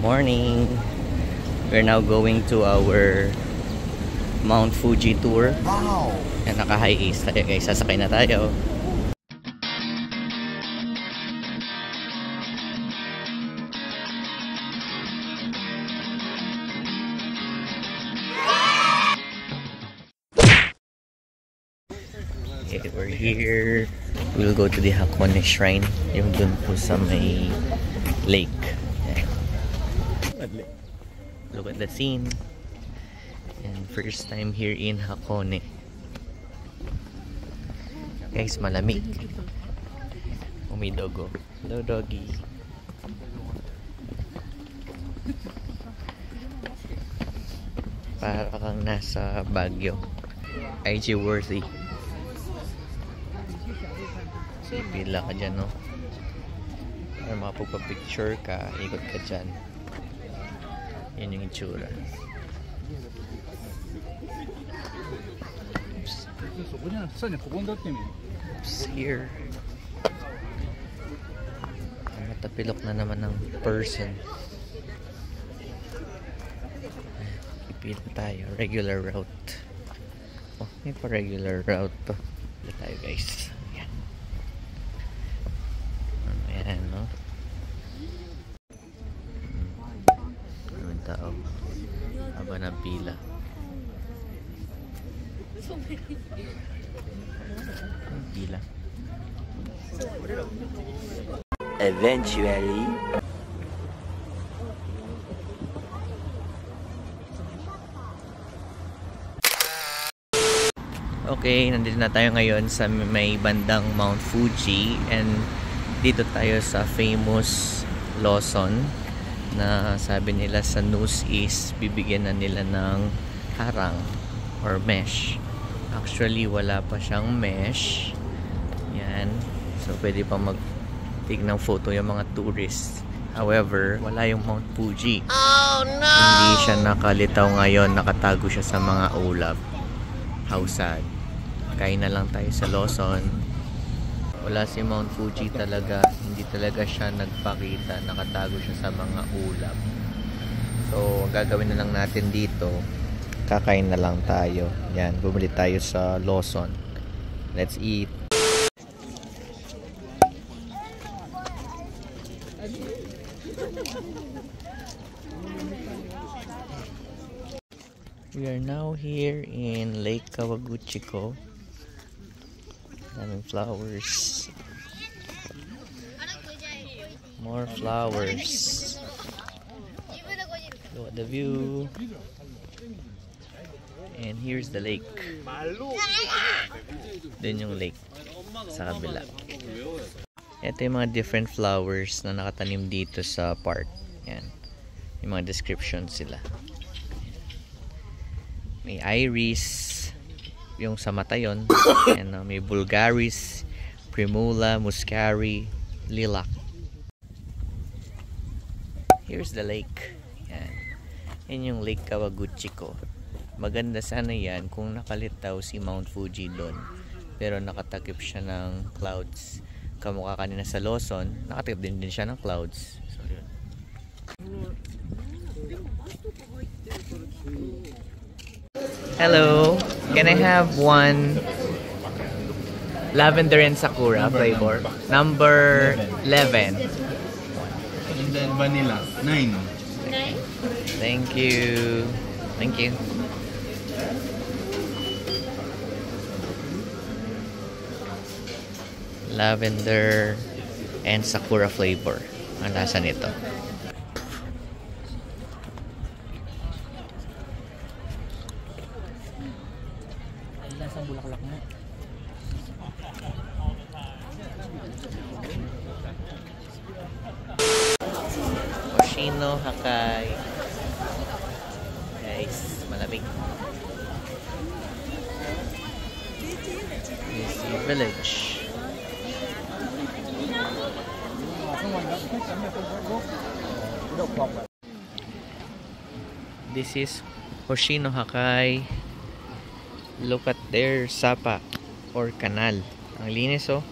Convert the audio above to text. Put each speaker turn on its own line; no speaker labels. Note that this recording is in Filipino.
Morning! We're now going to our Mount Fuji tour.
Wow!
Yan, naka-high ace tayo guys. Sasakay na tayo. Okay, we're here. We'll go to the Hakone Shrine. Yung dun po sa may lake. Yan. Look at the scene. And first time here in Hakone. Guys, malamig. Umidogo. Hello, doggy. Para kang nasa Baguio. IG worthy. Pila ka dyan, no? Para makapagpa-picture ka, ikot ka dyan. Yan yung itsura. Oops, here. Matapilok na naman ng person. Ipila tayo. Regular route. Oh, may pa regular route to. Ipila tayo, guys. Ayan. Ayan, no? Naman tao. Haba ng pila. Pila.
Eventually.
Okay, nandito na tayo ngayon sa may bandang Mount Fuji and dito tayo sa famous Lawson na sabi nila sa news is bibigyan na nila ng harang or mesh. Actually, wala pa siyang mesh. Yan. So, pwede pa mag-take ng photo yung mga tourists. However, wala yung Mount Fuji. Oh, no! Hindi siya nakalitaw ngayon. Nakatago siya sa mga ulap. How sad. Kain na lang tayo sa Lawson. Wala si Mount Fuji talaga. Hindi talaga siya nagpakita. Nakatago siya sa mga ulap. So, gagawin na lang natin dito. Kakain na lang tayo. Yan, bumili tayo sa Lawson. Let's eat. We are now here in Lake Kawaguchiko. Daming flowers. More flowers. Look at the view. And here's the lake. Dun yung lake sa kabila. Ito yung mga different flowers na nakatanim dito sa park. Yan. Yung mga descriptions sila. May iris, yung sa mata yun. Yan, may vulgaris, primula, muscari, lilac. Here's the lake. Yan. Yan yung Lake Kawaguchiko. Maganda sana yan kung nakalitaw si Mount Fuji doon. Pero nakatakip siya ng clouds. Kamukha kanina sa Lawson, nakatakip din siya ng clouds. So, yun. Hello, can I have one lavender and sakura flavor? Number 11.
And then vanilla, 9.
Thank you. Thank you. Lavender and sakura flavor ang lasa nito. Ang lasa bulaklak mo. Hoshino Hakai. Guys, malamig. This is the village. This is Hoshino Hakai. Look at their sapa or kanal. Ang linis, oh.